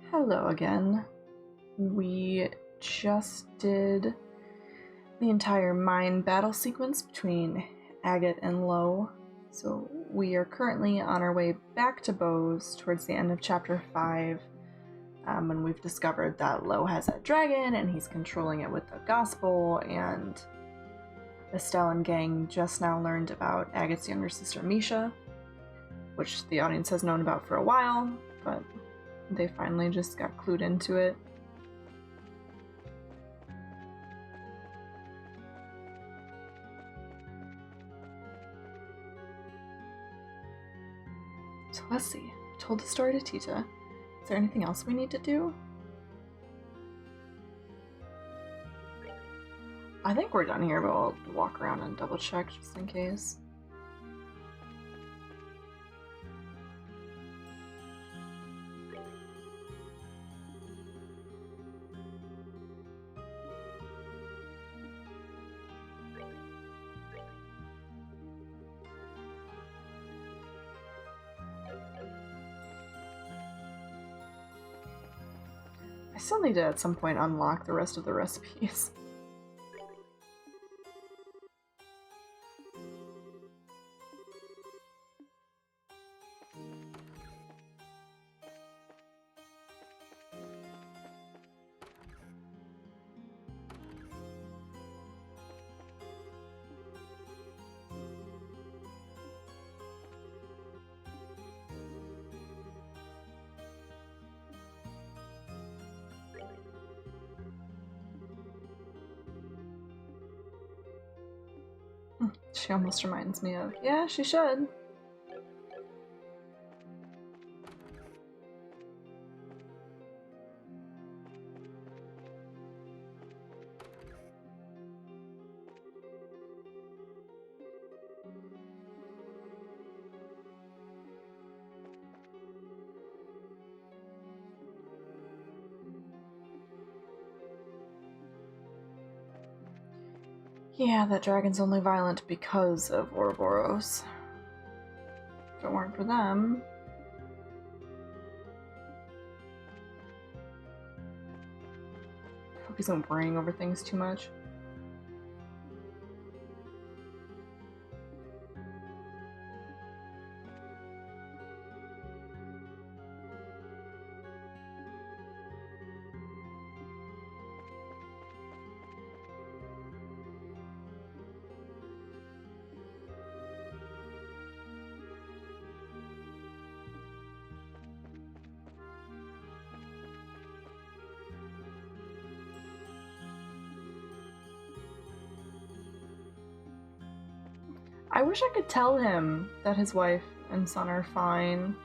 Hello again. We just did the entire mine battle sequence between Agate and Lo, so we are currently on our way back to Bose towards the end of chapter 5, when we've discovered that Lo has a dragon and he's controlling it with the gospel, and Estelle and gang just now learned about Agate's younger sister Misha, which the audience has known about for a while, but they finally just got clued into it. So let's see. I told the story to Tita. Is there anything else we need to do? I think we're done here, but I'll walk around and double check just in case. I still need to at some point unlock the rest of the recipes. She almost reminds me of, yeah, she should. Yeah, that dragon's only violent because of Ouroboros. If it weren't for them... I hope he's not worrying over things too much. I wish I could tell him that his wife and son are fine.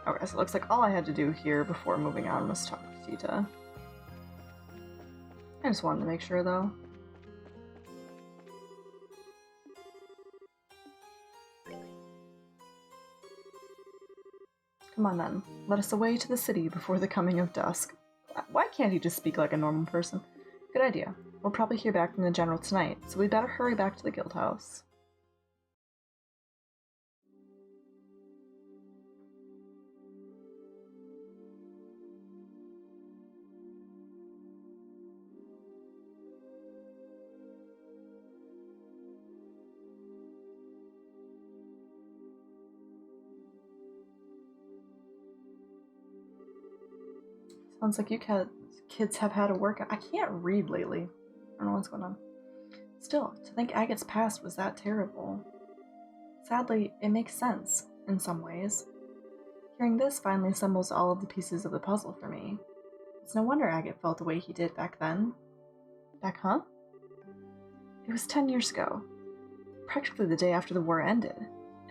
Okay, so it looks like all I had to do here before moving on was talk to Tita. I just wanted to make sure, though. Come on then, let us away to the city before the coming of dusk. Why can't he just speak like a normal person? Good idea. We'll probably hear back from the general tonight, so we'd better hurry back to the guild house. Sounds like you kids have had a workout. I can't read lately. I don't know what's going on. Still, to think Agate's past was that terrible. Sadly, it makes sense, in some ways. Hearing this finally assembles all of the pieces of the puzzle for me. It's no wonder Agate felt the way he did back then. Huh? It was 10 years ago. Practically the day after the war ended.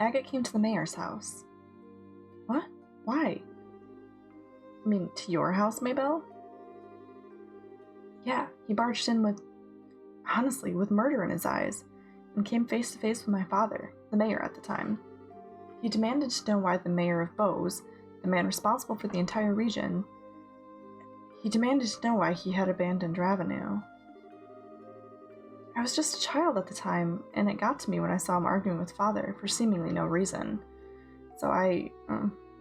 Agate came to the mayor's house. What? Why? I mean, to your house, Maybelle? Yeah, he barged in with murder in his eyes, and came face to face with my father, the mayor at the time. He demanded to know why the mayor of Bose, the man responsible for the entire region, he demanded to know why he had abandoned Ravenel. I was just a child at the time, and it got to me when I saw him arguing with father for seemingly no reason. So I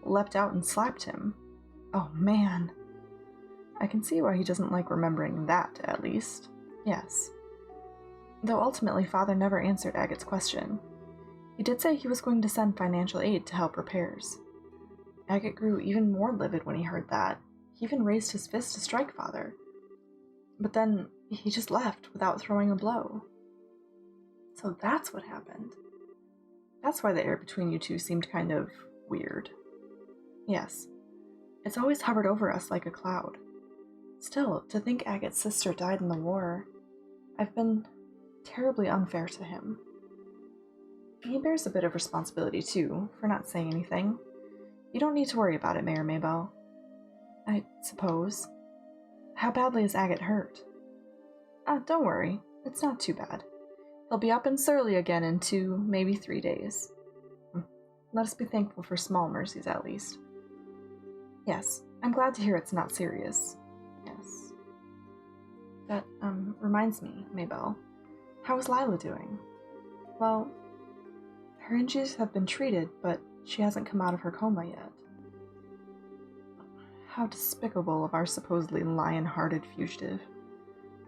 leapt out and slapped him. Oh man. I can see why he doesn't like remembering that, at least. Yes. Though ultimately, Father never answered Agate's question. He did say he was going to send financial aid to help repairs. Agate grew even more livid when he heard that. He even raised his fist to strike Father. But then he just left without throwing a blow. So that's what happened. That's why the air between you two seemed kind of weird. Yes, it's always hovered over us like a cloud. Still, to think Agate's sister died in the war, I've been terribly unfair to him. He bears a bit of responsibility, too, for not saying anything. You don't need to worry about it, Mayor Maybell. I suppose. How badly is Agate hurt? Don't worry. It's not too bad. He'll be up and surly again in 2, maybe 3 days. Let us be thankful for small mercies, at least. Yes, I'm glad to hear it's not serious. Yes. That, reminds me, Maybell. How is Lila doing? Well, her injuries have been treated, but she hasn't come out of her coma yet. How despicable of our supposedly lion-hearted fugitive.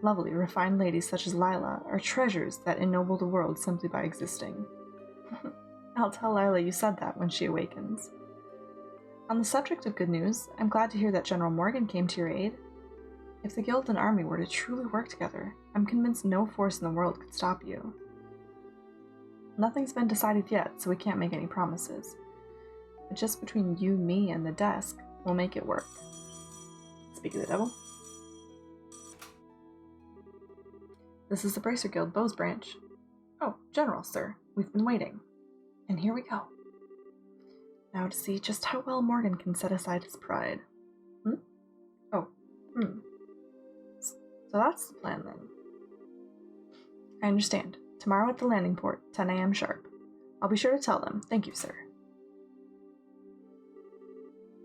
Lovely, refined ladies such as Lila are treasures that ennoble the world simply by existing. I'll tell Lila you said that when she awakens. On the subject of good news, I'm glad to hear that General Morgan came to your aid. If the Guild and Army were to truly work together, I'm convinced no force in the world could stop you. Nothing's been decided yet, so we can't make any promises. But just between you, me, and the desk, we'll make it work. Speak of the devil. This is the Bracer Guild Bose branch. Oh, General, sir. We've been waiting. And here we go. Now to see just how well Morgan can set aside his pride. So that's the plan, then. I understand. Tomorrow at the landing port, 10 a.m. sharp. I'll be sure to tell them. Thank you, sir.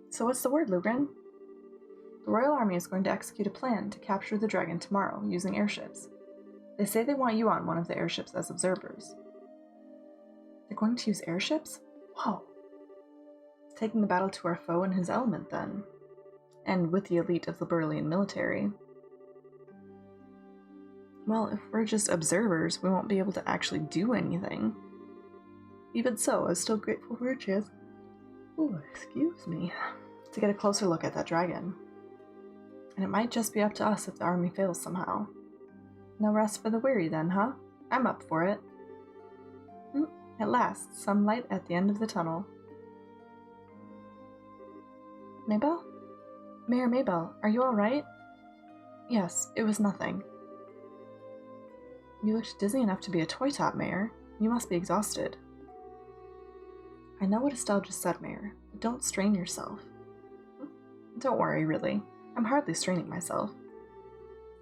So what's the word, Lugren? The Royal Army is going to execute a plan to capture the dragon tomorrow using airships. They say they want you on one of the airships as observers. They're going to use airships? Whoa. Taking the battle to our foe in his element, then. And with the elite of the Burleyan military. Well, if we're just observers, we won't be able to actually do anything. Even so, I'm still grateful for a chance. Ooh, excuse me. To get a closer look at that dragon. And it might just be up to us if the army fails somehow. No rest for the weary then, huh? I'm up for it. At last, some light at the end of the tunnel. Maybell? Mayor Maybell, are you alright? Yes, it was nothing. You looked dizzy enough to be a toy top, Mayor. You must be exhausted. I know what Estelle just said, Mayor, but don't strain yourself. Don't worry, really. I'm hardly straining myself.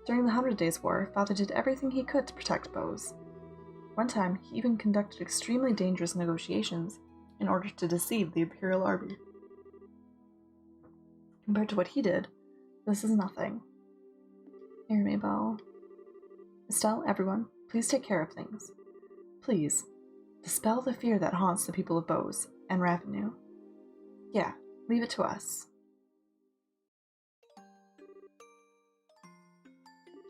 During the 100 Days' War, Father did everything he could to protect Bose. One time, he even conducted extremely dangerous negotiations in order to deceive the Imperial Army. Compared to what he did, this is nothing. Mayor Maybell. Estelle, everyone, please take care of things. Please, dispel the fear that haunts the people of Bose and Ravenue. Yeah, leave it to us.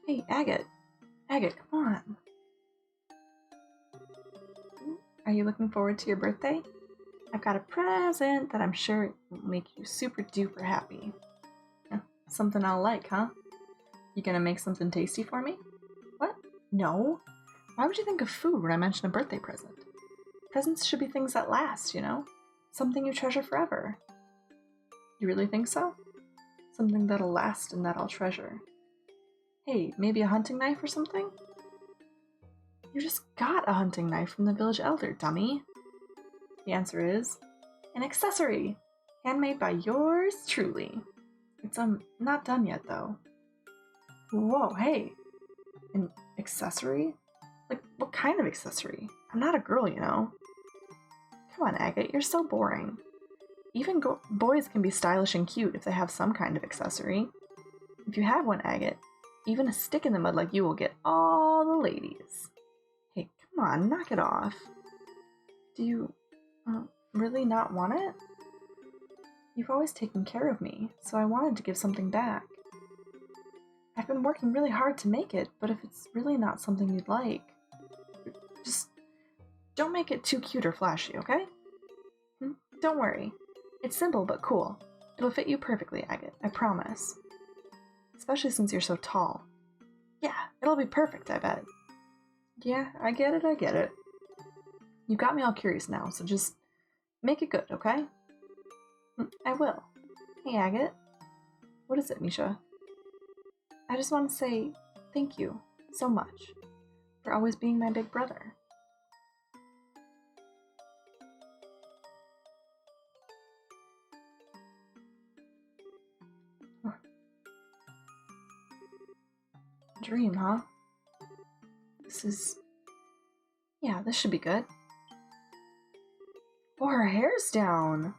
Hey, Agate. Agate, come on. Are you looking forward to your birthday? I've got a present that I'm sure will make you super duper happy. Something I'll like, huh? You gonna make something tasty for me? What? No. Why would you think of food when I mention a birthday present? Presents should be things that last, you know? Something you treasure forever. You really think so? Something that'll last and that I'll treasure. Hey, maybe a hunting knife or something? You just got a hunting knife from the village elder, dummy. The answer is an accessory, handmade by yours truly. It's not done yet though. Whoa, hey, an accessory? Like, what kind of accessory? I'm not a girl, you know. Come on, Agate, you're so boring. Even boys can be stylish and cute if they have some kind of accessory. If you have one, Agate, even a stick in the mud like you will get all the ladies. Hey, come on, knock it off. Do you really not want it? You've always taken care of me, so I wanted to give something back. I've been working really hard to make it, but if it's really not something you'd like, just don't make it too cute or flashy, okay? Don't worry. It's simple but cool. It'll fit you perfectly, Agate, I promise. Especially since you're so tall. Yeah, it'll be perfect, I bet. Yeah, I get it. You got me all curious now, so just make it good, okay? I will. Hey, Agate. What is it, Misha? I just want to say thank you so much for always being my big brother. Dream, huh? This should be good. Oh, her hair's down.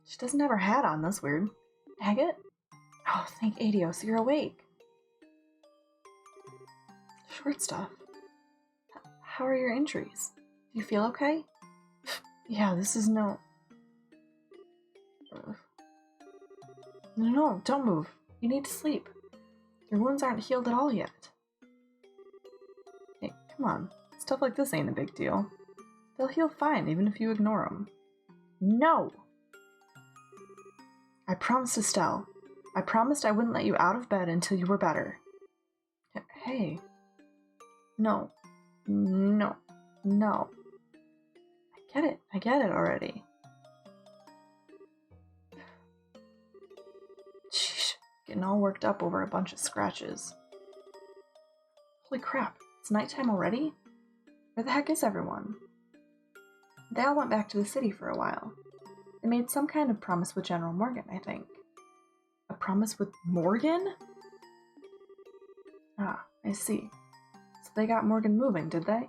She doesn't have her hat on, that's weird. Agate? Oh, thank Adios, you're awake. Short stuff. How are your injuries? Do you feel okay? Yeah, this is no... No, don't move. You need to sleep. Your wounds aren't healed at all yet. Hey, come on. Stuff like this ain't a big deal. They'll heal fine, even if you ignore them. No! I promised Estelle. I promised I wouldn't let you out of bed until you were better. Hey. No. I get it already. Sheesh, getting all worked up over a bunch of scratches. Holy crap, it's nighttime already? Where the heck is everyone? They all went back to the city for a while. They made some kind of promise with General Morgan, I think. A promise with Morgan? Ah, I see. So they got Morgan moving, did they?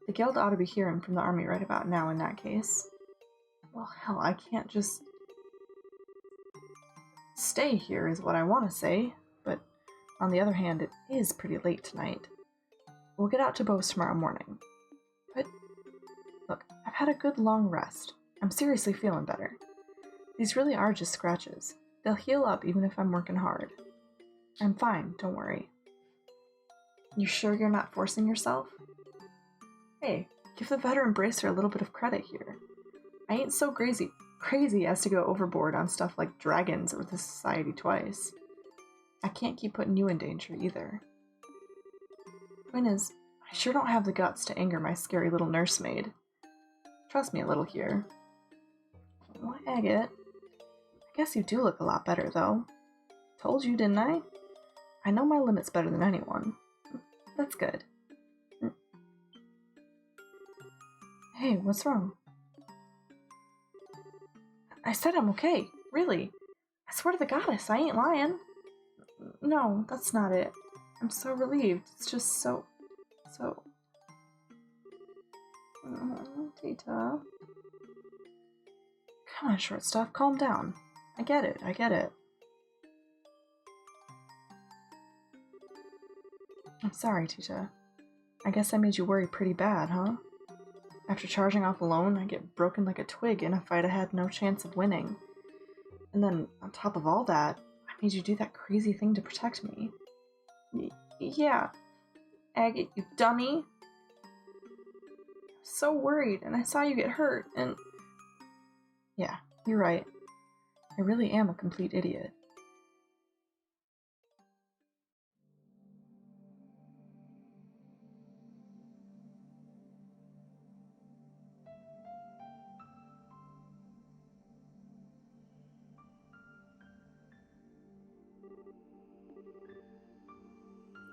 The guild ought to be hearing from the army right about now in that case. Well, hell, I can't just stay here is what I want to say, but on the other hand, it is pretty late tonight. We'll get out to Bose tomorrow morning. But, look, I've had a good long rest. I'm seriously feeling better. These really are just scratches. They'll heal up even if I'm working hard. I'm fine, don't worry. You sure you're not forcing yourself? Hey, give the veteran bracer a little bit of credit here. I ain't so crazy as to go overboard on stuff like dragons or the society twice. I can't keep putting you in danger either. Point is, I sure don't have the guts to anger my scary little nursemaid. Trust me a little here. Well, Agate, I guess you do look a lot better, though. Told you, didn't I? I know my limits better than anyone. That's good. Hey, what's wrong? I said I'm okay, really. I swear to the goddess, I ain't lying. No, that's not it. I'm so relieved. It's just so... Tita. Come on, short stuff, calm down. I get it. I'm sorry, Tita. I guess I made you worry pretty bad, huh? After charging off alone, I get broken like a twig in a fight I had no chance of winning. And then, on top of all that, I made you do that crazy thing to protect me. Yeah. Agate, you dummy. I was so worried, and I saw you get hurt, and... Yeah, you're right. I really am a complete idiot.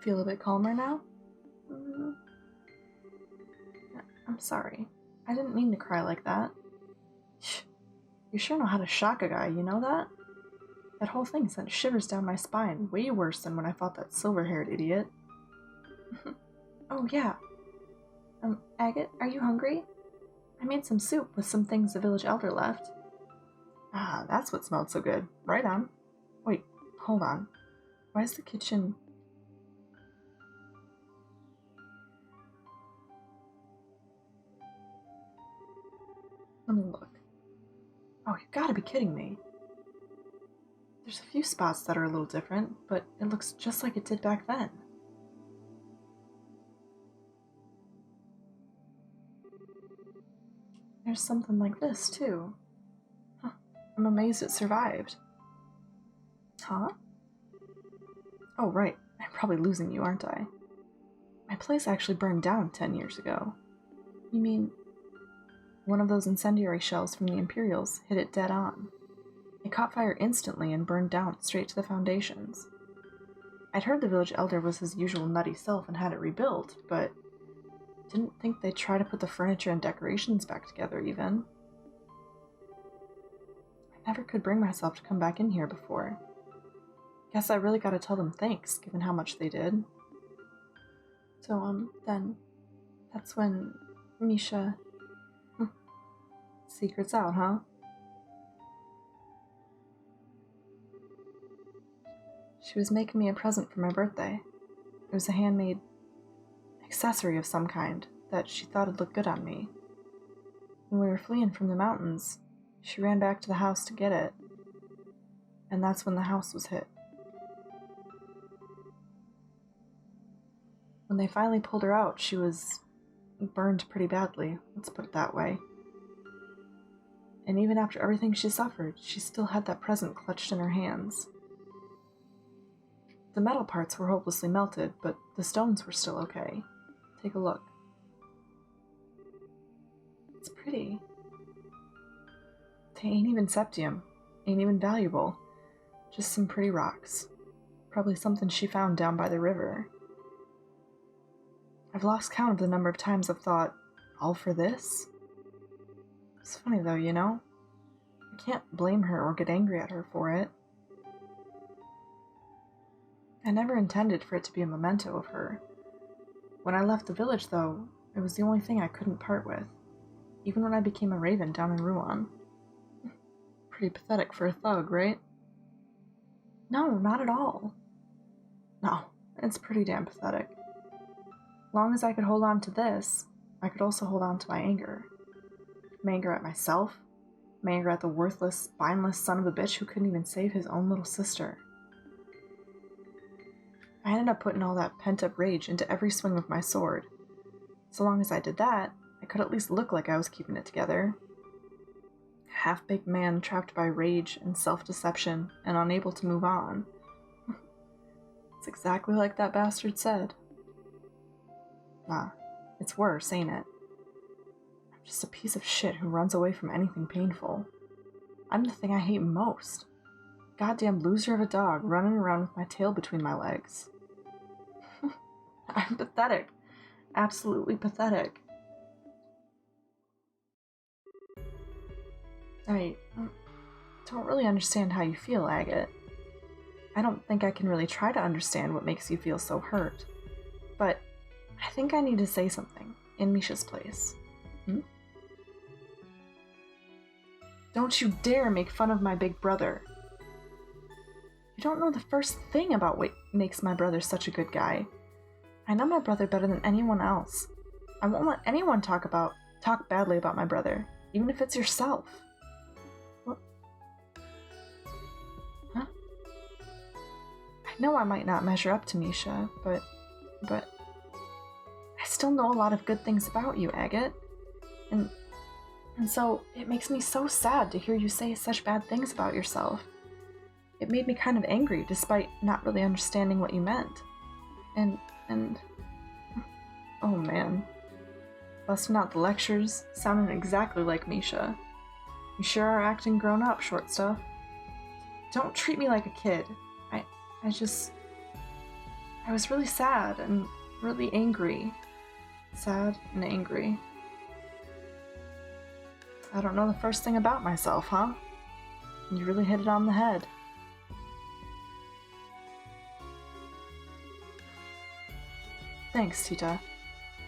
Feel a bit calmer now? I'm sorry. I didn't mean to cry like that. You sure know how to shock a guy, you know that? That whole thing sent shivers down my spine, way worse than when I fought that silver-haired idiot. Oh, yeah. Agate, are you hungry? I made some soup with some things the village elder left. Ah, that's what smelled so good. Right on. Wait, hold on. Why is the kitchen... Let me look. Oh, you gotta be kidding me. There's a few spots that are a little different, but it looks just like it did back then. There's something like this, too. Huh. I'm amazed it survived. Huh? Oh, right. I'm probably losing you, aren't I? My place actually burned down 10 years ago. You mean one of those incendiary shells from the Imperials hit it dead on? It caught fire instantly and burned down straight to the foundations. I'd heard the village elder was his usual nutty self and had it rebuilt, but didn't think they'd try to put the furniture and decorations back together, even. I never could bring myself to come back in here before. Guess I really gotta tell them thanks, given how much they did. So, then, that's when Misha... Secret's out, huh? She was making me a present for my birthday. It was a handmade accessory of some kind that she thought would look good on me. When we were fleeing from the mountains, she ran back to the house to get it. And that's when the house was hit. When they finally pulled her out, she was burned pretty badly, let's put it that way. And even after everything she suffered, she still had that present clutched in her hands. The metal parts were hopelessly melted, but the stones were still okay. Take a look. It's pretty. They ain't even septium, ain't even valuable. Just some pretty rocks. Probably something she found down by the river. I've lost count of the number of times I've thought, all for this? It's funny though, you know? I can't blame her or get angry at her for it. I never intended for it to be a memento of her. When I left the village, though, it was the only thing I couldn't part with, even when I became a raven down in Ruan. Pretty pathetic for a thug, right? No, not at all. No, it's pretty damn pathetic. As long as I could hold on to this, I could also hold on to my anger. My anger at myself, my anger at the worthless, spineless son of a bitch who couldn't even save his own little sister. I ended up putting all that pent-up rage into every swing with my sword. So long as I did that, I could at least look like I was keeping it together. A half-baked man trapped by rage and self-deception and unable to move on. It's exactly like that bastard said. Nah, it's worse, ain't it? I'm just a piece of shit who runs away from anything painful. I'm the thing I hate most. Goddamn loser of a dog running around with my tail between my legs. I'm pathetic. Absolutely pathetic. I don't really understand how you feel, Agate. I don't think I can really try to understand what makes you feel so hurt. But I think I need to say something in Misha's place. Don't you dare make fun of my big brother. You don't know the first thing about what makes my brother such a good guy. I know my brother better than anyone else. I won't let anyone talk badly about my brother, even if it's yourself. What? Huh? I know I might not measure up to Misha, but I still know a lot of good things about you, Agate. And so it makes me so sad to hear you say such bad things about yourself. It made me kind of angry, despite not really understanding what you meant. And oh man. Busting out the lectures, sounding exactly like Misha. You sure are acting grown up, short stuff. Don't treat me like a kid. I was really sad and really angry. Sad and angry. I don't know the first thing about myself, huh? You really hit it on the head. Thanks, Tita.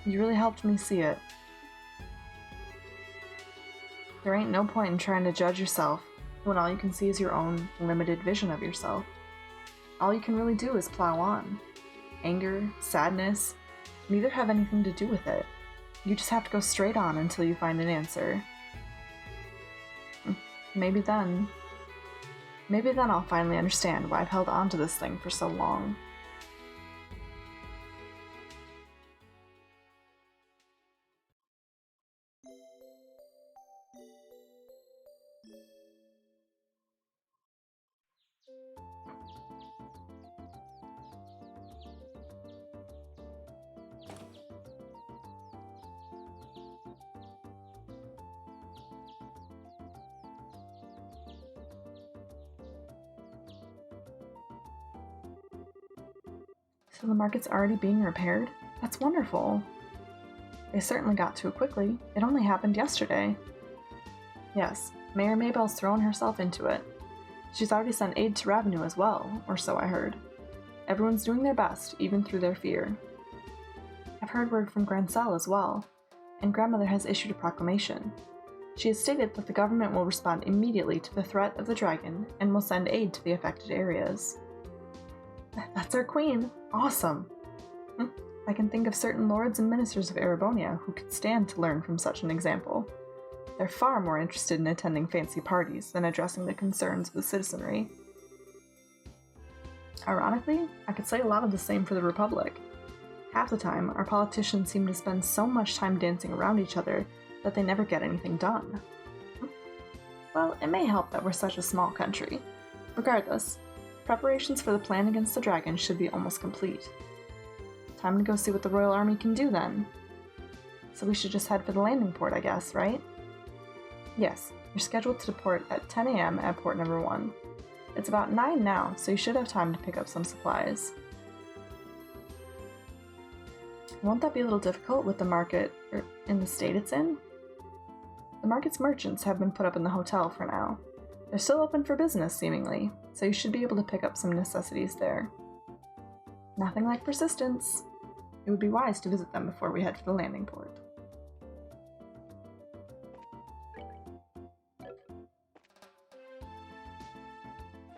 You really helped me see it. There ain't no point in trying to judge yourself when all you can see is your own limited vision of yourself. All you can really do is plow on. Anger, sadness, neither have anything to do with it. You just have to go straight on until you find an answer. Maybe then I'll finally understand why I've held on to this thing for so long. So the market's already being repaired? That's wonderful. They certainly got to it quickly. It only happened yesterday. Yes, Mayor Maybell's thrown herself into it. She's already sent aid to revenue as well, or so I heard. Everyone's doing their best, even through their fear. I've heard word from Grancel as well, and Grandmother has issued a proclamation. She has stated that the government will respond immediately to the threat of the dragon and will send aid to the affected areas. That's our queen. Awesome. I can think of certain lords and ministers of Erebonia who could stand to learn from such an example. They're far more interested in attending fancy parties than addressing the concerns of the citizenry. Ironically, I could say a lot of the same for the Republic. Half the time, our politicians seem to spend so much time dancing around each other that they never get anything done. Well, it may help that we're such a small country. Regardless, preparations for the plan against the dragon should be almost complete. Time to go see what the Royal Army can do then. So we should just head for the landing port, I guess, right? Yes, you're scheduled to depart at 10 a.m. at port number 1. It's about 9 now, so you should have time to pick up some supplies. Won't that be a little difficult with the market in the state it's in? The market's merchants have been put up in the hotel for now. They're still open for business, seemingly, so you should be able to pick up some necessities there. Nothing like persistence. It would be wise to visit them before we head for the landing port.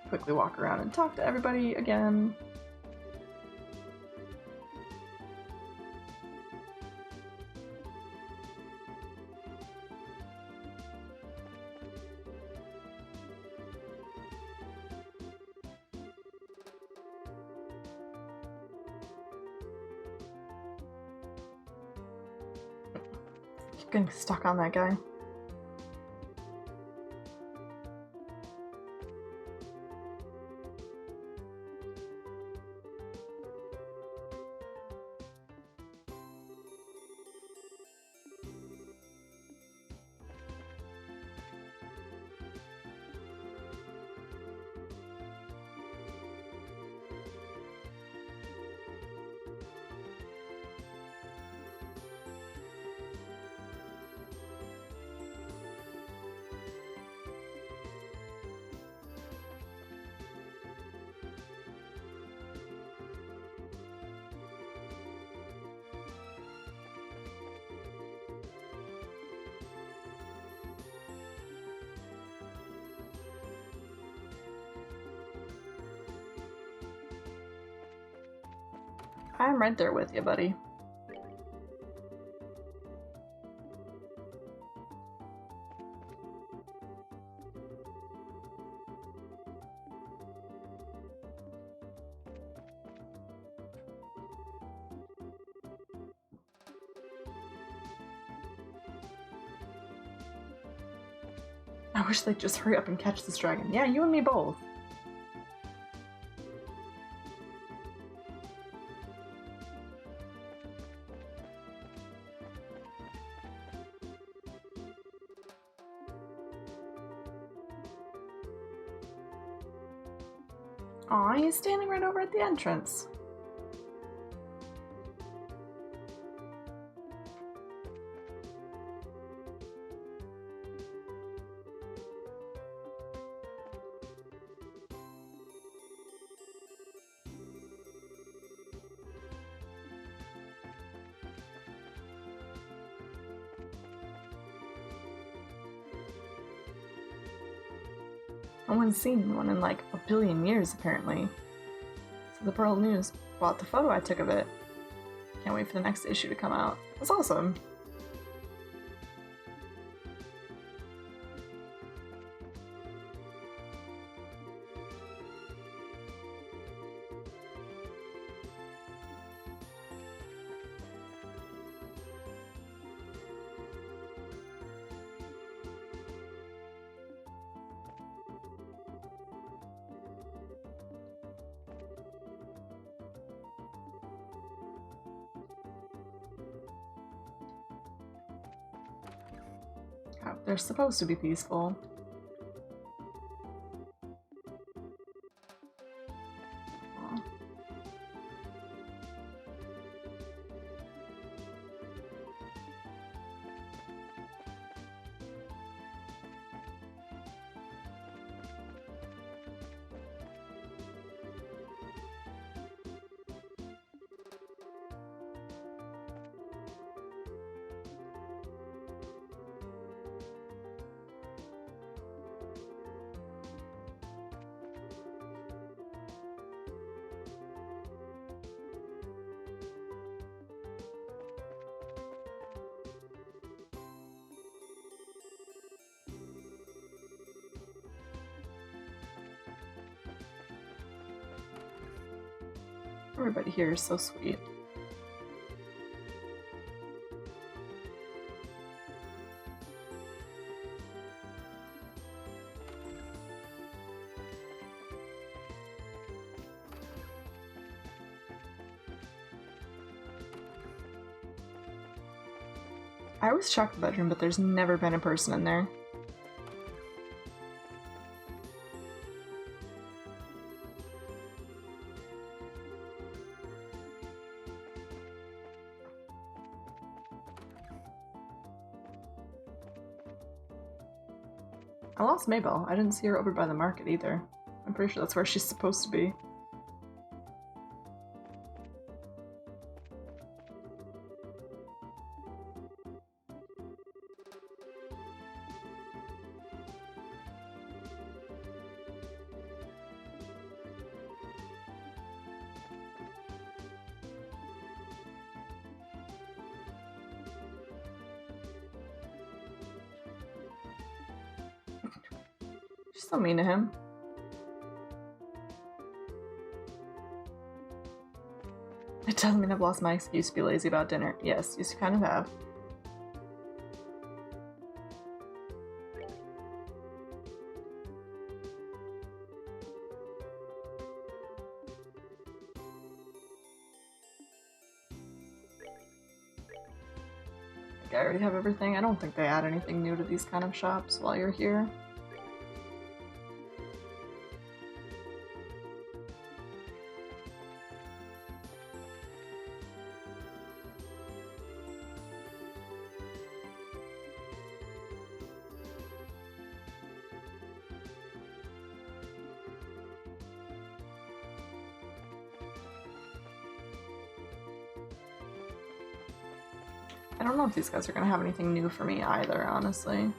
Quickly walk around and talk to everybody again. Keep getting stuck on that guy. I'm right there with you, buddy. I wish they'd just hurry up and catch this dragon. Yeah, you and me both. Aw, he's standing right over at the entrance. No one's seen one in like a billion years, apparently. So the Pearl News bought the photo I took of it. Can't wait for the next issue to come out. That's awesome. They're supposed to be peaceful. Everybody here is so sweet. I always check the bedroom, but there's never been a person in there. I lost Mabel. I didn't see her over by the market either. I'm pretty sure that's where she's supposed to be. She's so mean to him. It doesn't mean I've lost my excuse to be lazy about dinner. Yes, you kind of have. I already have everything. I don't think they add anything new to these kind of shops while you're here. I don't know if these guys are gonna have anything new for me either, honestly.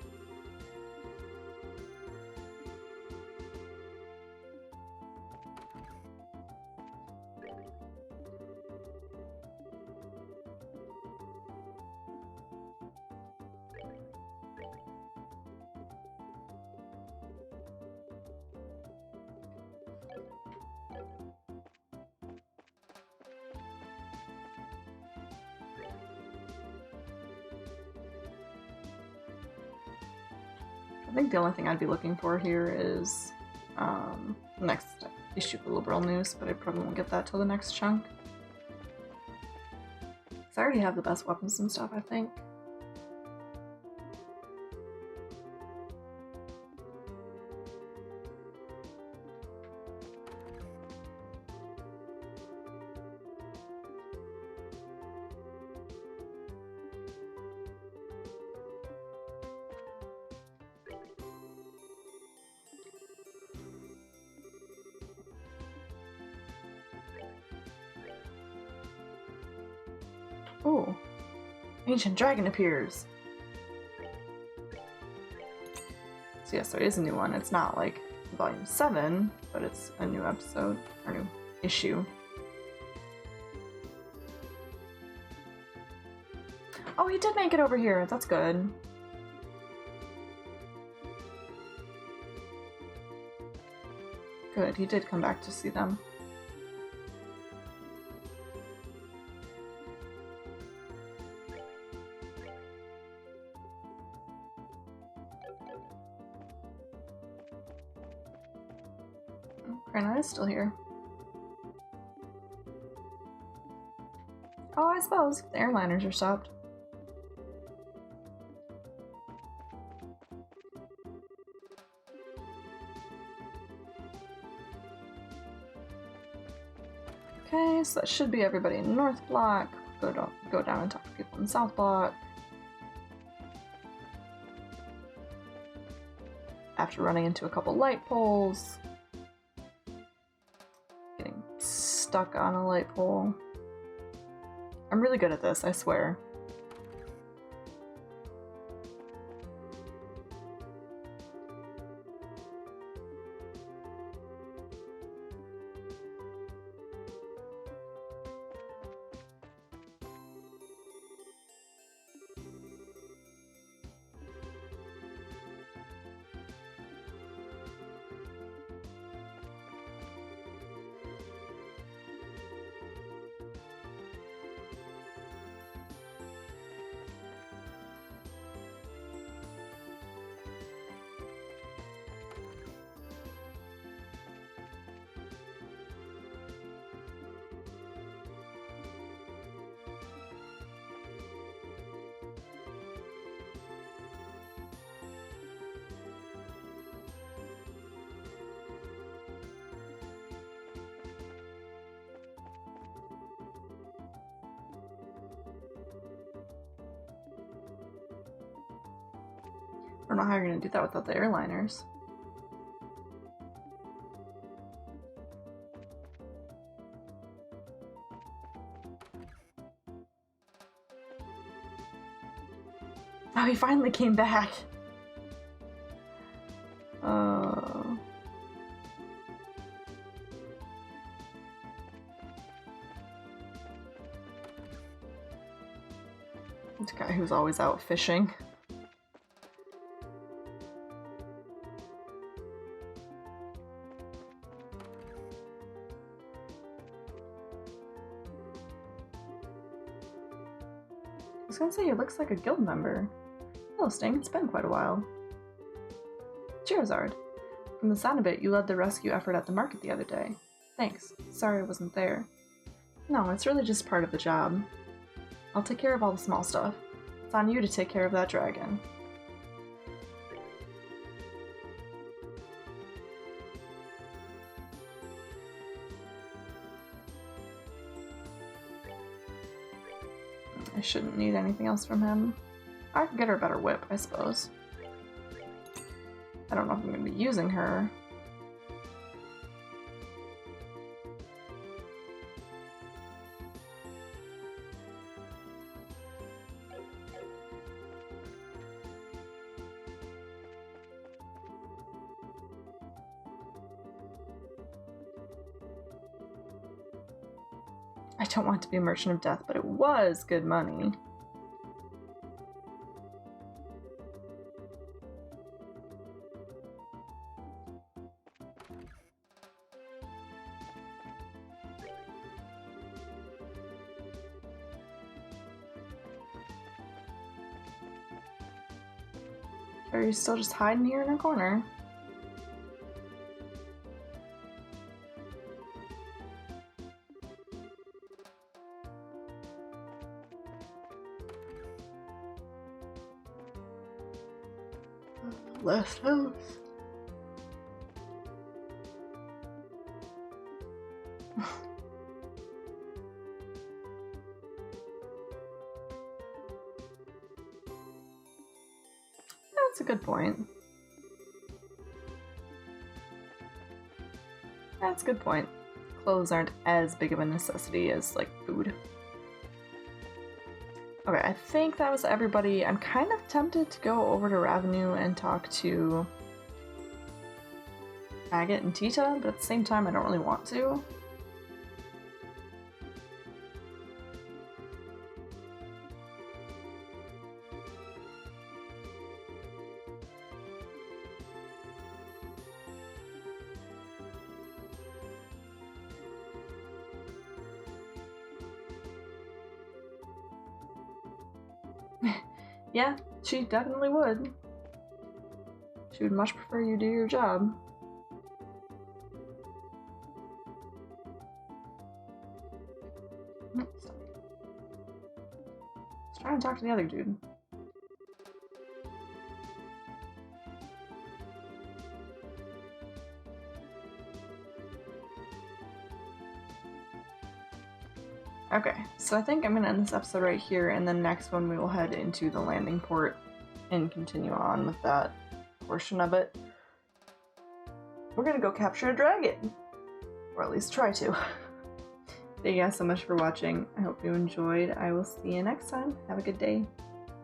I think the only thing I'd be looking for here is next issue of Liberal News, but I probably won't get that till the next chunk. Because I already have the best weapons and stuff, I think. Oh, ancient dragon appears. So yes, there is a new one. It's not like volume 7, but it's a new episode, or new issue. Oh, he did make it over here. That's good. Good, he did come back to see them. Granite is still here. Oh, I suppose the airliners are stopped. Nice. That should be everybody in North Block. Go down and talk to people in South Block. After running into a couple light poles. Getting stuck on a light pole. I'm really good at this, I swear. I don't know how you're gonna do that without the airliners. Oh, he finally came back! This guy who's always out fishing. I was gonna say, he looks like a guild member. Hello, Sting. It's been quite a while. Charizard. From the sound of it, you led the rescue effort at the market the other day. Thanks. Sorry I wasn't there. No, it's really just part of the job. I'll take care of all the small stuff. It's on you to take care of that dragon. I shouldn't need anything else from him. I could get her a better whip, I suppose. I don't know if I'm going to be using her. I don't want to be a merchant of death, but it was good money. Or are you still just hiding here in her corner? Last house. That's a good point. That's a good point. Clothes aren't as big of a necessity as, like, food. Okay, I think that was everybody. I'm kind of tempted to go over to Ravenue and talk to Agate and Tita, but at the same time I don't really want to. Yeah, she definitely would. She would much prefer you do your job. Let's try and talk to the other dude. Okay, so I think I'm gonna end this episode right here, and then next one we will head into the landing port and continue on with that portion of it. We're gonna go capture a dragon, or at least try to. Thank you guys so much for watching. I hope you enjoyed. I will see you next time. Have a good day.